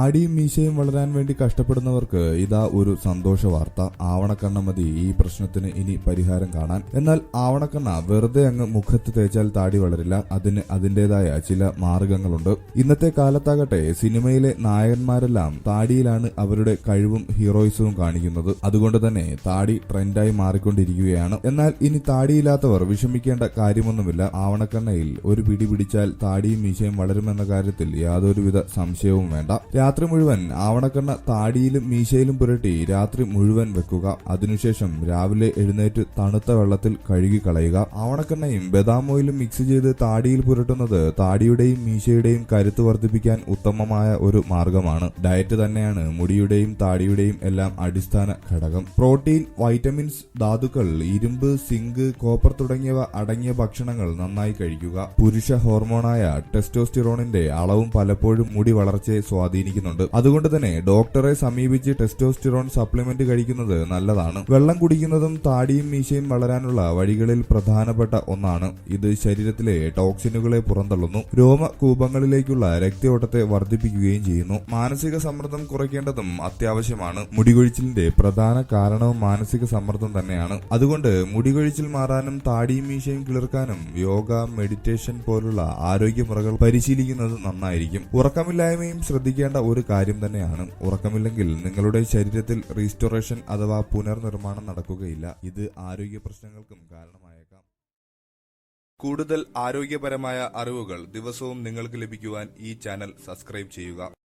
താടിയും മീശയും വളരാൻ വേണ്ടി കഷ്ടപ്പെടുന്നവർക്ക് ഇതാ ഒരു സന്തോഷ വാർത്ത. ആവണക്കണ്ണ മതി ഈ പ്രശ്നത്തിന് ഇനി പരിഹാരം കാണാൻ. എന്നാൽ ആവണക്കണ്ണ വെറുതെ അങ്ങ് മുഖത്ത് തേച്ചാൽ താടി വളരില്ല. അതിന് അതിന്റേതായ ചില മാർഗങ്ങളുണ്ട്. ഇന്നത്തെ കാലത്താകട്ടെ സിനിമയിലെ നായകന്മാരെല്ലാം താടിയിലാണ് അവരുടെ കഴിവും ഹീറോയിസവും കാണിക്കുന്നത്. അതുകൊണ്ട് തന്നെ താടി ട്രെൻഡായി മാറിക്കൊണ്ടിരിക്കുകയാണ്. എന്നാൽ ഇനി താടിയില്ലാത്തവർ വിഷമിക്കേണ്ട കാര്യമൊന്നുമില്ല. ആവണക്കണ്ണയിൽ ഒരു പിടി പിടിച്ചാൽ താടിയും മീശയും വളരുമെന്ന കാര്യത്തിൽ യാതൊരുവിധ സംശയവും വേണ്ട. രാത്രി മുഴുവൻ ആവണക്കണ്ണ താടിയിലും മീശയിലും പുരട്ടി രാത്രി മുഴുവൻ വെക്കുക. അതിനുശേഷം രാവിലെ എഴുന്നേറ്റ് തണുത്ത വെള്ളത്തിൽ കഴുകി കളയുക. ആവണക്കണ്ണയും ബദാം ഓയിലും മിക്സ് ചെയ്ത് താടിയിൽ പുരട്ടുന്നത് താടിയുടെയും മീശയുടെയും കരുത്ത് വർദ്ധിപ്പിക്കാൻ ഉത്തമമായ ഒരു മാർഗമാണ്. ഡയറ്റ് തന്നെയാണ് മുടിയുടെയും താടിയുടെയും എല്ലാം അടിസ്ഥാന ഘടകം. പ്രോട്ടീൻ, വൈറ്റമിൻസ്, ധാതുക്കൾ, ഇരുമ്പ്, സിങ്ക്, കോപ്പർ തുടങ്ങിയവ അടങ്ങിയ ഭക്ഷണങ്ങൾ നന്നായി കഴിക്കുക. പുരുഷ ഹോർമോണായ ടെസ്റ്റോസ്റ്റിറോണിന്റെ അളവും പലപ്പോഴും മുടി വളർച്ചയെ സ്വാധീനിക്കുന്നുണ്ട്. അതുകൊണ്ട് തന്നെ ഡോക്ടറെ സമീപിച്ച് ടെസ്റ്റോസ്റ്റിറോൺ സപ്ലിമെന്റ് കഴിക്കുന്നത് നല്ലതാണ്. വെള്ളം കുടിക്കുന്നതും താടിയും മീശയും വളരാനുള്ള വഴികളിൽ പ്രധാനപ്പെട്ട ഒന്നാണ്. ഇത് ശരീരത്തിലെ ടോക്സിനുകളെ പുറന്തള്ളുന്നു, രോമകൂപങ്ങളിലേക്കുള്ള രക്തയോട്ടത്തെ വർദ്ധിപ്പിക്കുകയും ചെയ്യുന്നു. മാനസിക സമ്മർദ്ദം കുറയ്ക്കേണ്ടതും അത്യാവശ്യമാണ്. മുടികൊഴിച്ചിലിന്റെ പ്രധാന കാരണവും മാനസിക സമ്മർദ്ദം തന്നെയാണ്. അതുകൊണ്ട് മുടികൊഴിച്ചിൽ മാറാനും താടിയും മീശയും കിളിർക്കാനും യോഗ, മെഡിറ്റേഷൻ പോലുള്ള ആരോഗ്യമുറകൾ പരിശീലിക്കുന്നത് നന്നായിരിക്കും. ഉറക്കമില്ലായ്മയും ശ്രദ്ധിക്കേണ്ട ഒരു കാര്യം തന്നെയാണ്. ഉറക്കമില്ലെങ്കിൽ നിങ്ങളുടെ ശരീരത്തിൽ റീസ്റ്റോറേഷൻ അഥവാ പുനർനിർമ്മാണം നടക്കുകയില്ല. ഇത് ആരോഗ്യ പ്രശ്നങ്ങൾക്കും കാരണമായേക്കാം. കൂടുതൽ ആരോഗ്യപരമായ അറിവുകൾ ദിവസവും നിങ്ങൾക്ക് ലഭിക്കുവാൻ ഈ ചാനൽ സബ്സ്ക്രൈബ് ചെയ്യുക.